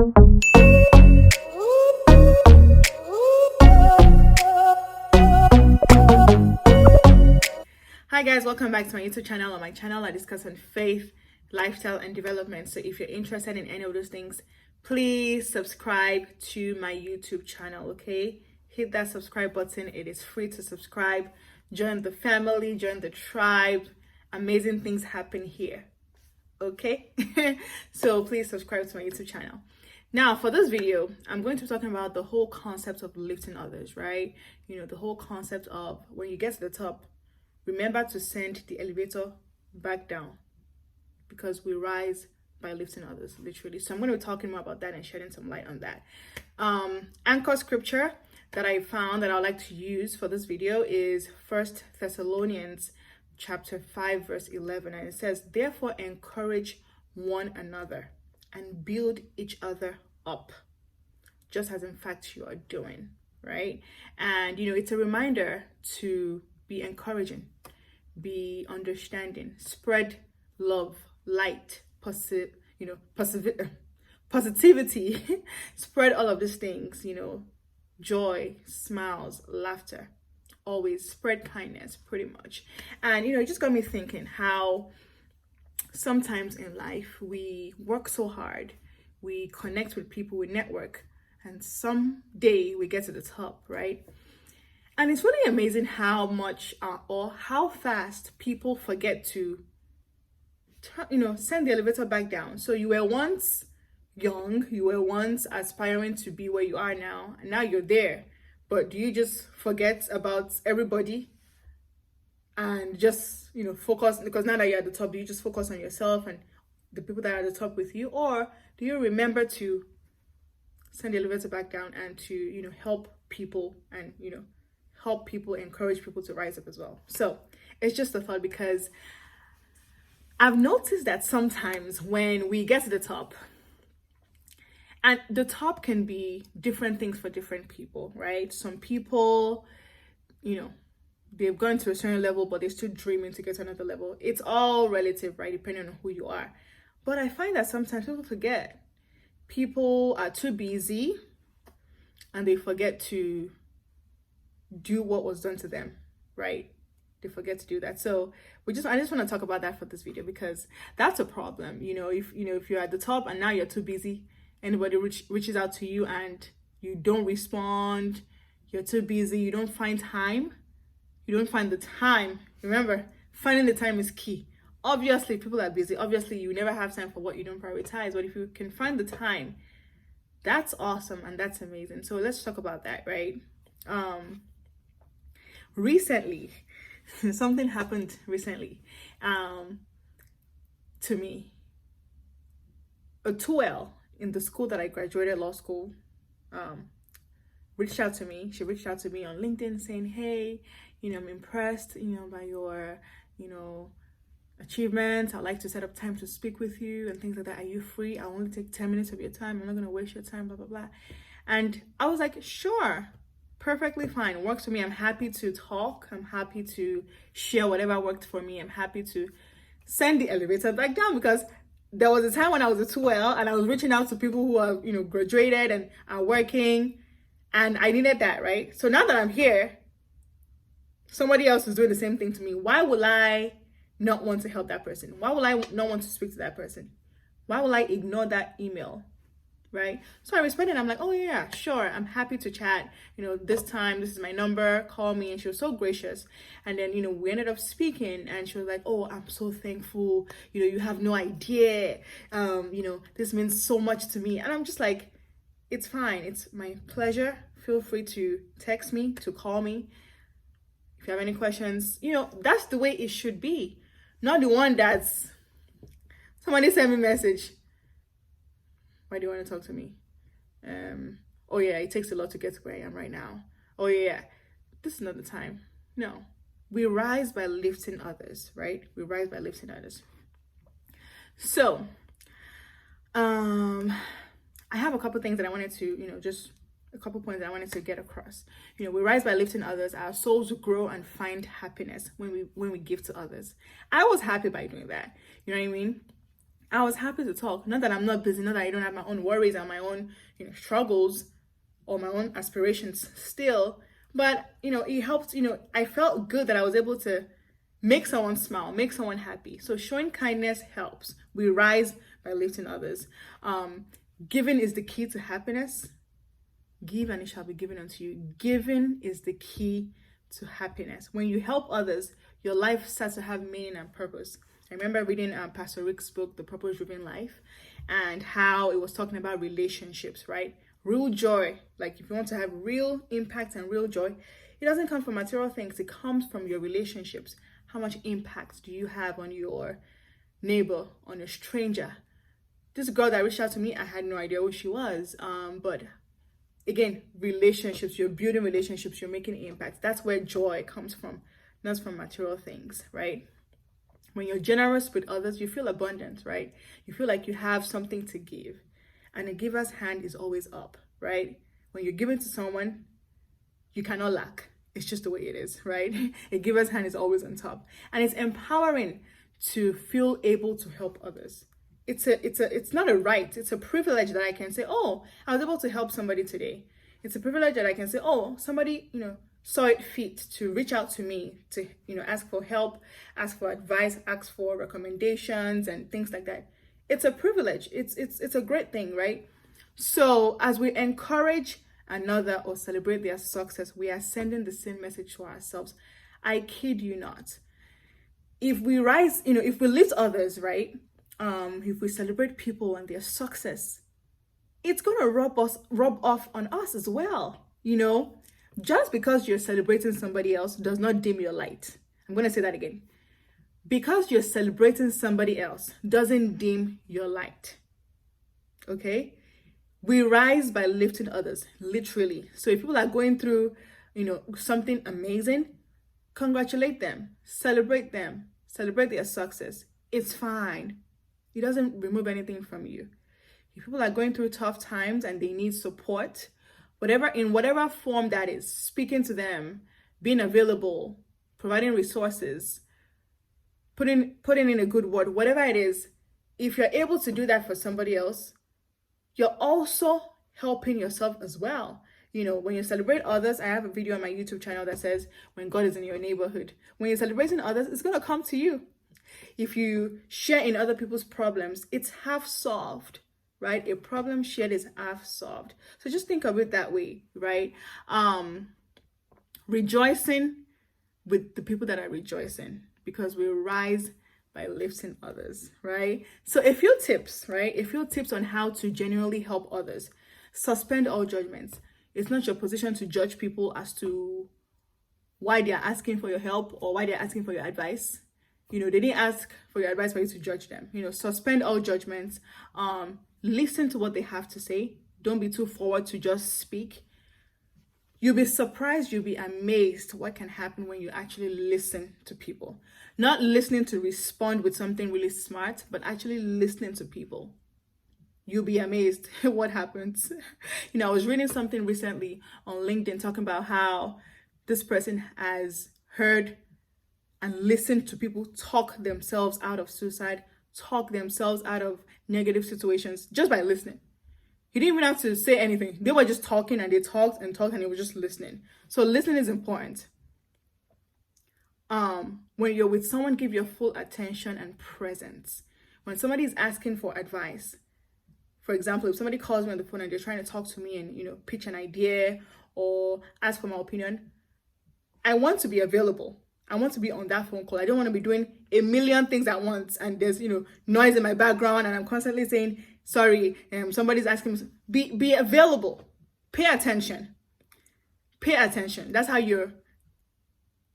Hi guys, welcome back to my YouTube channel. On my channel, I discuss on faith, lifestyle, and development. So if you're interested in any of those things, please subscribe to my YouTube channel, okay? Hit that subscribe button. It is free to subscribe. Join the family, join the tribe. Amazing things happen here, okay? So please subscribe to my YouTube channel. Now, for this video, I'm going to be talking about the whole concept of lifting others, right? You know, the whole concept of when you get to the top, remember to send the elevator back down, because we rise by lifting others, literally. So I'm going to be talking more about that and shedding some light on that. Anchor scripture that I found that I would like to use for this video is 1 Thessalonians chapter 5 verse 11, and it says, "Therefore encourage one another and build each other up, just as in fact you are doing," right? And you know, it's a reminder to be encouraging, be understanding, spread love, light, positivity, spread all of these things, you know, joy, smiles, laughter, always spread kindness, pretty much. And you know, it just got me thinking how sometimes in life we work so hard, we connect with people, we network, and someday we get to the top, right? And it's really amazing how much or how fast people forget to, send the elevator back down. So you were once young, you were once aspiring to be where you are now, and now you're there. But do you just forget about everybody and just, focus? Because now that you're at the top, do you just focus on yourself and the people that are at the top with you? Or do you remember to send the elevator back down and to, help people and, help people, encourage people to rise up as well? So it's just a thought, because I've noticed that sometimes when we get to the top, and the top can be different things for different people, right? Some people, they've gone to a certain level, but they're still dreaming to get to another level. It's all relative, right? Depending on who you are. But I find that sometimes people forget. People are too busy and they forget to do what was done to them, right? They forget to do that. So I just want to talk about that for this video, because that's a problem. If you're at the top and now you're too busy, anybody reaches out to you and you don't respond, you're too busy, you don't find the time. Remember, finding the time is key. Obviously people are busy, obviously you never have time for what you don't prioritize, but if you can find the time, that's awesome and that's amazing. So let's talk about that, right? Recently, something happened recently to me. A 2L in the school that I graduated, law school, reached out to me. She reached out to me on LinkedIn saying, "Hey, I'm impressed, by your, achievements. I'd like to set up time to speak with you and things like that. Are you free? I'll only take 10 minutes of your time. I'm not going to waste your time, blah, blah, blah." And I was like, sure, perfectly fine. Works for me. I'm happy to talk. I'm happy to share whatever worked for me. I'm happy to send the elevator back down, because there was a time when I was a 2L and I was reaching out to people who are, graduated and are working, and I needed that, right? So now that I'm here, somebody else is doing the same thing to me. Why will I not want to help that person? Why will I not want to speak to that person? Why will I ignore that email, right? So I responded. I'm like, "Oh yeah, sure, I'm happy to chat. This time, this is my number, call me." And she was so gracious. And then, we ended up speaking, and she was like, "Oh, I'm so thankful. You have no idea. This means so much to me." And I'm just like, it's fine. It's my pleasure. Feel free to text me, to call me. If you have any questions, that's the way it should be. Not the one that's, somebody sent me a message, "Why do you want to talk to me? Oh yeah, it takes a lot to get to where I am right now. Oh yeah, this is not the time." No, we rise by lifting others, right? We rise by lifting others. So, I have a couple things that I wanted to, just a couple points that I wanted to get across. We rise by lifting others. Our souls grow and find happiness when we give to others. I was happy by doing that. You know what I mean? I was happy to talk. Not that I'm not busy, not that I don't have my own worries and my own, struggles or my own aspirations still. But, it helped, I felt good that I was able to make someone smile, make someone happy. So showing kindness helps. We rise by lifting others. Giving is the key to happiness. Give and it shall be given unto you. Giving is the key to happiness. When you help others, your life starts to have meaning and purpose. I remember reading Pastor Rick's book, The Purpose Driven Life, and how it was talking about relationships, right? Real joy, like if you want to have real impact and real joy, it doesn't come from material things. It comes from your relationships. How much impact do you have on your neighbor, on a stranger? This girl that reached out to me, I had no idea who she was. But again, relationships, you're building relationships, you're making impact. That's where joy comes from, not from material things, right? When you're generous with others, you feel abundant, right? You feel like you have something to give. And a giver's hand is always up, right? When you're giving to someone, you cannot lack. It's just the way it is, right? A giver's hand is always on top. And it's empowering to feel able to help others. It's not a right. It's a privilege that I can say, oh, I was able to help somebody today. It's a privilege that I can say, oh, somebody, saw it fit to reach out to me to, ask for help, ask for advice, ask for recommendations and things like that. It's a privilege. It's a great thing, right? So as we encourage another or celebrate their success, we are sending the same message to ourselves. I kid you not. If we rise, if we lift others, right? If we celebrate people and their success, it's gonna rub off on us as well. Just because you're celebrating somebody else does not dim your light. I'm gonna say that again. Because you're celebrating somebody else doesn't dim your light. Okay? We rise by lifting others, literally. So if people are going through, something amazing, congratulate them, celebrate their success. It's fine. It doesn't remove anything from you. If people are going through tough times and they need support, in whatever form that is, speaking to them, being available, providing resources, putting in a good word, whatever it is, if you're able to do that for somebody else, you're also helping yourself as well. When you celebrate others, I have a video on my YouTube channel that says, when God is in your neighborhood. When you're celebrating others, it's going to come to you. If you share in other people's problems, it's half solved, right? A problem shared is half solved. So just think of it that way, right? Rejoicing with the people that are rejoicing, because we rise by lifting others, right? So a few tips, right? A few tips on how to genuinely help others. Suspend all judgments. It's not your position to judge people as to why they're asking for your help or why they're asking for your advice. They didn't ask for your advice for you to judge them. Suspend all judgments. Listen to what they have to say. Don't be too forward to just speak. You'll be surprised, you'll be amazed what can happen when you actually listen to people. Not listening to respond with something really smart, but actually listening to people. You'll be amazed what happens. I was reading something recently on LinkedIn talking about how this person has heard and listened to people talk themselves out of suicide, talk themselves out of negative situations just by listening. He didn't even have to say anything. They were just talking and they talked and they were just listening. So listening is important. When you're with someone, give your full attention and presence. When somebody is asking for advice, for example, if somebody calls me on the phone and they're trying to talk to me and, pitch an idea or ask for my opinion, I want to be available. I want to be on that phone call. I don't want to be doing a million things at once and there's, noise in my background and I'm constantly saying, sorry, somebody's asking me. Be available. Pay attention. Pay attention. That's how you're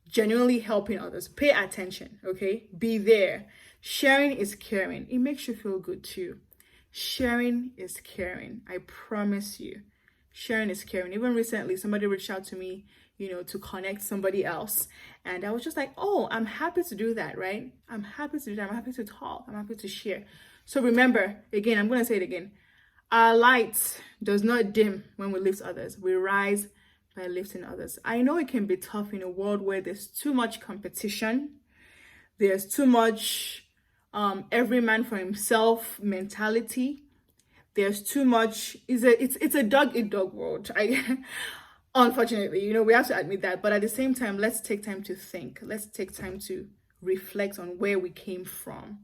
genuinely helping others. Pay attention, okay? Be there. Sharing is caring. It makes you feel good too. Sharing is caring. I promise you. Sharing is caring. Even recently, somebody reached out to me, to connect somebody else. And I was just like, oh, I'm happy to do that, right? I'm happy to do that. I'm happy to talk. I'm happy to share. So remember, again, I'm going to say it again. Our light does not dim when we lift others. We rise by lifting others. I know it can be tough in a world where there's too much competition. There's too much every man for himself mentality. There's too much. It's a dog eat dog world. I unfortunately, we have to admit that. But at the same time, let's take time to think. Let's take time to reflect on where we came from.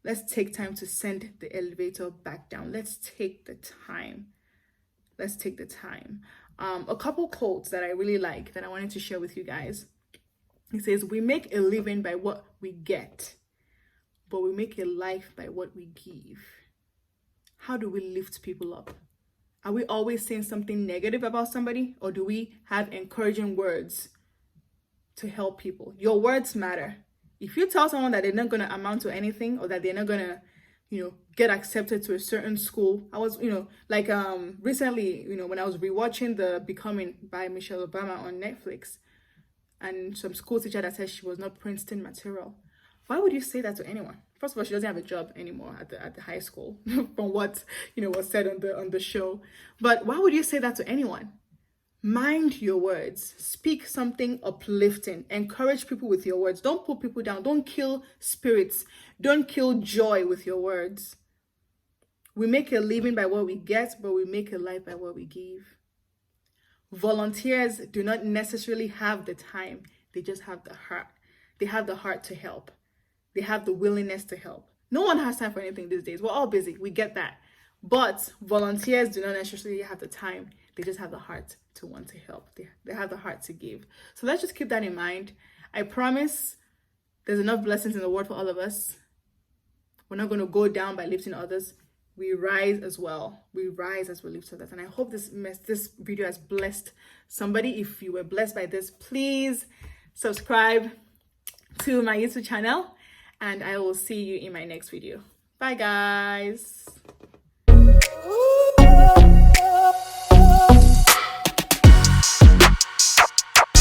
Let's take time to send the elevator back down. Let's take the time. Let's take the time. A couple quotes that I really like that I wanted to share with you guys. It says, "We make a living by what we get, but we make a life by what we give." How do we lift people up? Are we always saying something negative about somebody, or do we have encouraging words to help people? Your words matter. If you tell someone that they're not going to amount to anything, or that they're not going to, get accepted to a certain school. I was, recently, when I was rewatching The Becoming by Michelle Obama on Netflix, and some school teacher that said she was not Princeton material. Why would you say that to anyone? First of all, she doesn't have a job anymore at the high school, from what was said on the show. But why would you say that to anyone? Mind your words. Speak something uplifting. Encourage people with your words. Don't put people down. Don't kill spirits. Don't kill joy with your words. We make a living by what we get, but we make a life by what we give. Volunteers do not necessarily have the time. They just have the heart. They have the heart to help. They have the willingness to help. No one has time for anything these days. We're all busy. We get that. But volunteers do not necessarily have the time. They just have the heart to want to help. They have the heart to give. So let's just keep that in mind. I promise there's enough blessings in the world for all of us. We're not going to go down by lifting others. We rise as well. We rise as we lift others. And I hope this video has blessed somebody. If you were blessed by this, please subscribe to my YouTube channel. And I will see you in my next video. Bye, guys.